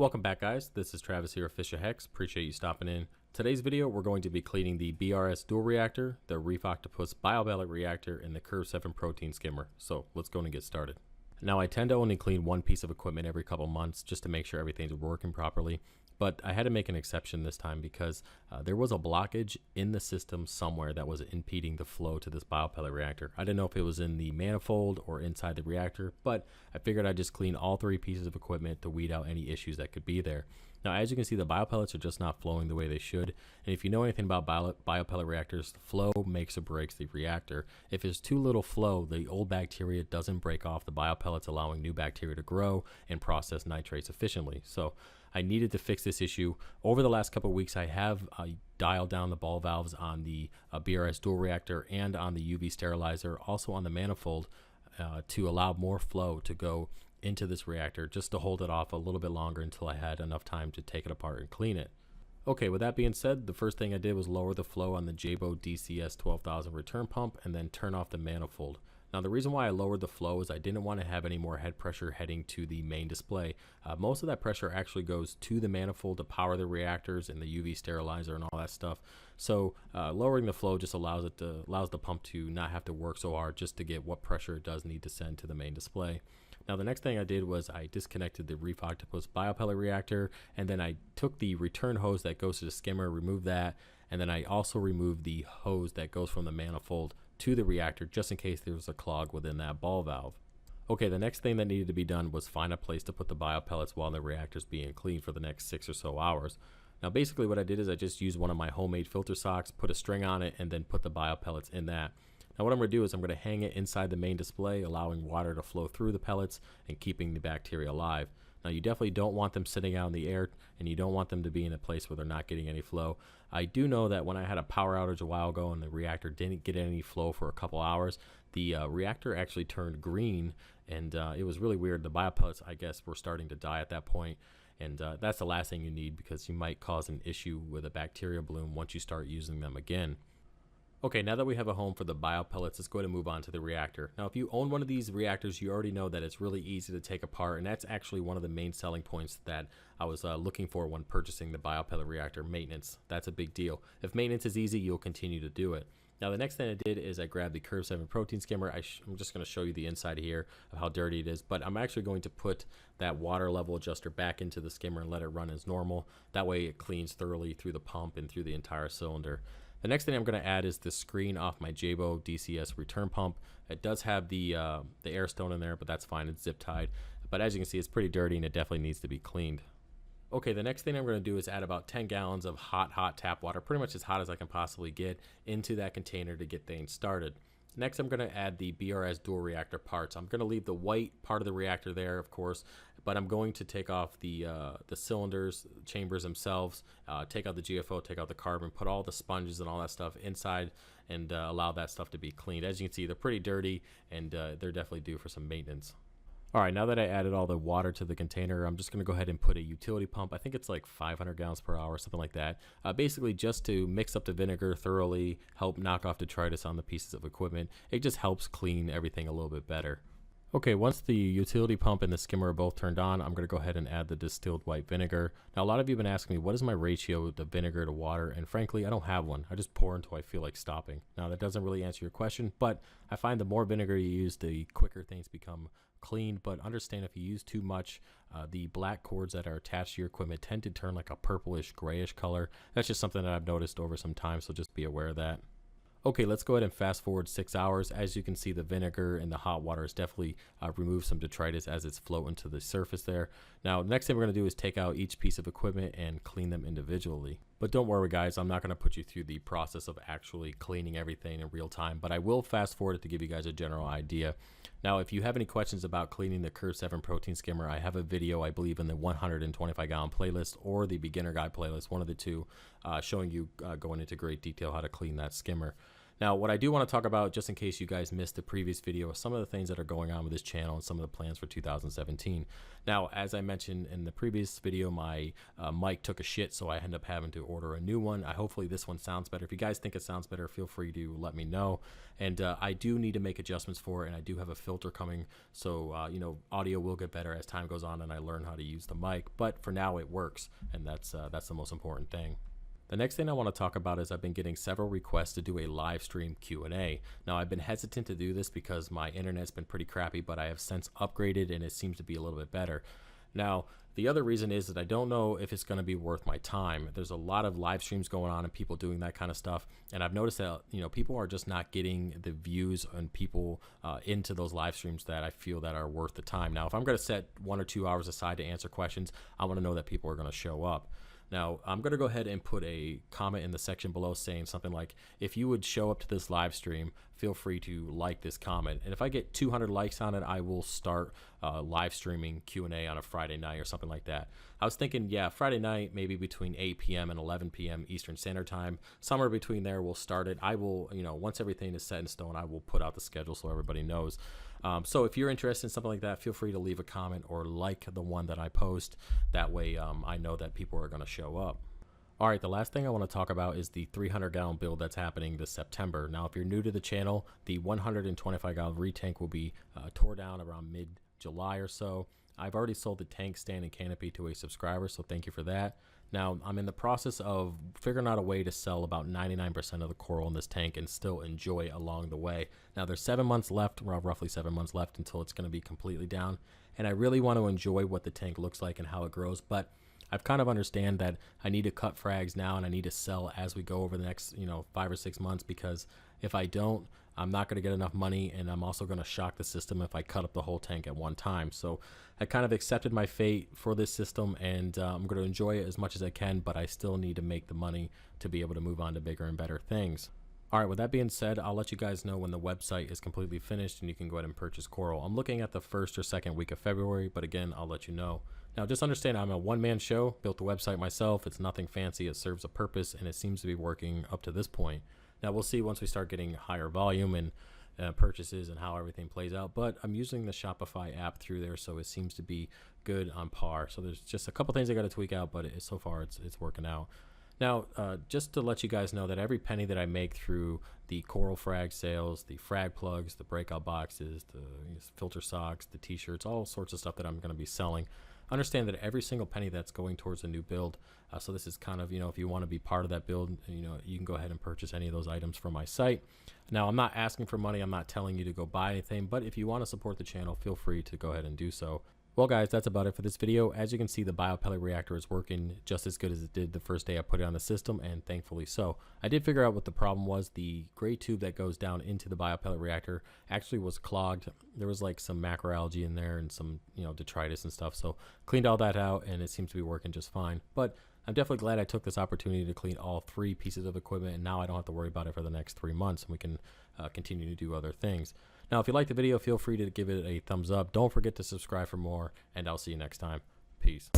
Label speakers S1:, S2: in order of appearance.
S1: Welcome back, guys. This is Travis here of Fisher Hex. Appreciate you stopping in. Today's video, we're going to be cleaning the BRS dual reactor, the Reef Octopus Biopellet Reactor, and the Curve 7 protein skimmer. So let's go and get started. Now, I tend to only clean one piece of equipment every couple months just to make sure everything's working properly. But I had to make an exception this time because there was a blockage in the system somewhere that was impeding the flow to this biopellet reactor. I didn't know if it was in the manifold or inside the reactor, but I figured I'd just clean all three pieces of equipment to weed out any issues that could be there. Now, as you can see, the biopellets are just not flowing the way they should. And if you know anything about biopellet reactors, the flow makes or breaks the reactor. If there's too little flow, the old bacteria doesn't break off the biopellets, allowing new bacteria to grow and process nitrates efficiently. So I needed to fix this issue. Over the last couple of weeks, I have dialed down the ball valves on the BRS dual reactor and on the UV sterilizer, also on the manifold, to allow more flow to go into this reactor, just to hold it off a little bit longer until I had enough time to take it apart and clean it. Okay, with that being said, the first thing I did was lower the flow on the Jabo DCS 12,000 return pump and then turn off the manifold. Now, the reason why I lowered the flow is I didn't want to have any more head pressure heading to the main display. Most of that pressure actually goes to the manifold to power the reactors and the UV sterilizer and all that stuff. So lowering the flow just allows the pump to not have to work so hard just to get what pressure it does need to send to the main display. Now, the next thing I did was I disconnected the Reef Octopus Biopellet Reactor, and then I took the return hose that goes to the skimmer, removed that, and then I also removed the hose that goes from the manifold to the reactor just in case there was a clog within that ball valve. Okay, the next thing that needed to be done was find a place to put the biopellets while the reactor's being cleaned for the next 6 or so hours. Now, basically what I did is I just used one of my homemade filter socks, put a string on it, and then put the biopellets in that. Now, what I'm going to do is I'm going to hang it inside the main display, allowing water to flow through the pellets and keeping the bacteria alive. Now, you definitely don't want them sitting out in the air, and you don't want them to be in a place where they're not getting any flow. I do know that when I had a power outage a while ago and the reactor didn't get any flow for a couple hours, the reactor actually turned green, and it was really weird. The biopellets, I guess, were starting to die at that point, and that's the last thing you need because you might cause an issue with a bacteria bloom once you start using them again. Okay, now that we have a home for the biopellets, let's go ahead and move on to the reactor. Now, if you own one of these reactors, you already know that it's really easy to take apart, and that's actually one of the main selling points that I was looking for when purchasing the biopellet reactor: maintenance. That's a big deal. If maintenance is easy, you'll continue to do it. Now, the next thing I did is I grabbed the Curve 7 protein skimmer. I'm just going to show you the inside here of how dirty it is, but I'm actually going to put that water level adjuster back into the skimmer and let it run as normal. That way it cleans thoroughly through the pump and through the entire cylinder. The next thing I'm going to add is the screen off my Jabo DCS return pump. It does have the air stone in there, but that's fine. It's zip tied. But as you can see, it's pretty dirty and it definitely needs to be cleaned. Okay, the next thing I'm going to do is add about 10 gallons of hot tap water, pretty much as hot as I can possibly get, into that container to get things started. Next, I'm going to add the BRS dual reactor parts. I'm going to leave the white part of the reactor there, of course, but I'm going to take off the cylinders, chambers themselves, take out the GFO, take out the carbon, put all the sponges and all that stuff inside, and allow that stuff to be cleaned. As you can see, they're pretty dirty, and they're definitely due for some maintenance. All right, now that I added all the water to the container, I'm just going to go ahead and put a utility pump. I think it's like 500 gallons per hour, something like that. Basically just to mix up the vinegar thoroughly, help knock off detritus on the pieces of equipment. It just helps clean everything a little bit better. Okay, once the utility pump and the skimmer are both turned on, I'm going to go ahead and add the distilled white vinegar. Now, a lot of you have been asking me, what is my ratio of the vinegar to water? And frankly, I don't have one. I just pour until I feel like stopping. Now, that doesn't really answer your question, but I find the more vinegar you use, the quicker things become cleaned. But understand, if you use too much, the black cords that are attached to your equipment tend to turn like a purplish grayish color. That's just something that I've noticed over some time, so just be aware of that. Okay, let's go ahead and fast forward 6 hours. As you can see, the vinegar and the hot water has definitely removed some detritus as it's floating to the surface there. Now, next thing we're going to do is take out each piece of equipment and clean them individually. But don't worry, guys, I'm not going to put you through the process of actually cleaning everything in real time, but I will fast forward it to give you guys a general idea. Now, if you have any questions about cleaning the Curve 7 protein skimmer, I have a video, I believe, in the 125 gallon playlist or the beginner guide playlist, one of the two, showing you going into great detail how to clean that skimmer. Now, what I do want to talk about, just in case you guys missed the previous video, is some of the things that are going on with this channel and some of the plans for 2017. Now, as I mentioned in the previous video, my mic took a shit, so I ended up having to order a new one. Hopefully this one sounds better. If you guys think it sounds better, feel free to let me know. And I do need to make adjustments for it, and I do have a filter coming, so you know, audio will get better as time goes on and I learn how to use the mic. But for now, it works, and that's the most important thing. The next thing I want to talk about is I've been getting several requests to do a live stream Q&A. Now, I've been hesitant to do this because my internet's been pretty crappy, but I have since upgraded and it seems to be a little bit better. Now, the other reason is that I don't know if it's going to be worth my time. There's a lot of live streams going on and people doing that kind of stuff, and I've noticed that, you know, people are just not getting the views and people into those live streams that I feel that are worth the time. Now, if I'm going to set 1 or 2 hours aside to answer questions, I want to know that people are going to show up. Now, I'm going to go ahead and put a comment in the section below saying something like, if you would show up to this live stream, feel free to like this comment. And if I get 200 likes on it, I will start live streaming Q&A on a Friday night or something like that. I was thinking, yeah, Friday night, maybe between 8 p.m. and 11 p.m. Eastern Standard Time. Somewhere between there, we'll start it. I will, you know, once everything is set in stone, I will put out the schedule so everybody knows. So if you're interested in something like that, feel free to leave a comment or like the one that I post. That way I know that people are going to show up. All right, the last thing I want to talk about is the 300-gallon build that's happening this September. Now, if you're new to the channel, the 125-gallon retank will be tore down around mid-July or so. I've already sold the tank, stand, and canopy to a subscriber, so thank you for that. Now, I'm in the process of figuring out a way to sell about 99% of the coral in this tank and still enjoy along the way. Now, there's 7 months left, roughly 7 months left until it's going to be completely down, and I really want to enjoy what the tank looks like and how it grows, but I've kind of understand that I need to cut frags now and I need to sell as we go over the next, you know, 5 or 6 months, because if I don't, I'm not going to get enough money, and I'm also going to shock the system if I cut up the whole tank at one time. So I kind of accepted my fate for this system, and I'm going to enjoy it as much as I can, but I still need to make the money to be able to move on to bigger and better things. All right, with that being said, I'll let you guys know when the website is completely finished and you can go ahead and purchase coral. I'm looking at the 1st or 2nd week of February, but again, I'll let you know. Now, just understand I'm a one-man show, built the website myself. It's nothing fancy, it serves a purpose, and it seems to be working up to this point. Now, we'll see once we start getting higher volume and purchases and how everything plays out, but I'm using the Shopify app through there, so it seems to be good on par. So there's just a couple things I got to tweak out, but so far it's working out. Now, just to let you guys know that every penny that I make through the coral frag sales, the frag plugs, the breakout boxes, the filter socks, the t-shirts, all sorts of stuff that I'm going to be selling, understand that every single penny that's going towards a new build. So this is kind of, you know, if you want to be part of that build, you know, you can go ahead and purchase any of those items from my site. Now, I'm not asking for money. I'm not telling you to go buy anything, but if you want to support the channel, feel free to go ahead and do so. Well, guys, that's about it for this video. As you can see, the Biopellet Reactor is working just as good as it did the first day I put it on the system, and thankfully so. I did figure out what the problem was. The gray tube that goes down into the Biopellet Reactor actually was clogged. There was like some macroalgae in there and some, you know, detritus and stuff. So cleaned all that out, and it seems to be working just fine. But I'm definitely glad I took this opportunity to clean all 3 pieces of equipment, and now I don't have to worry about it for the next 3 months, and we can continue to do other things. Now, if you liked the video, feel free to give it a thumbs up. Don't forget to subscribe for more, and I'll see you next time. Peace.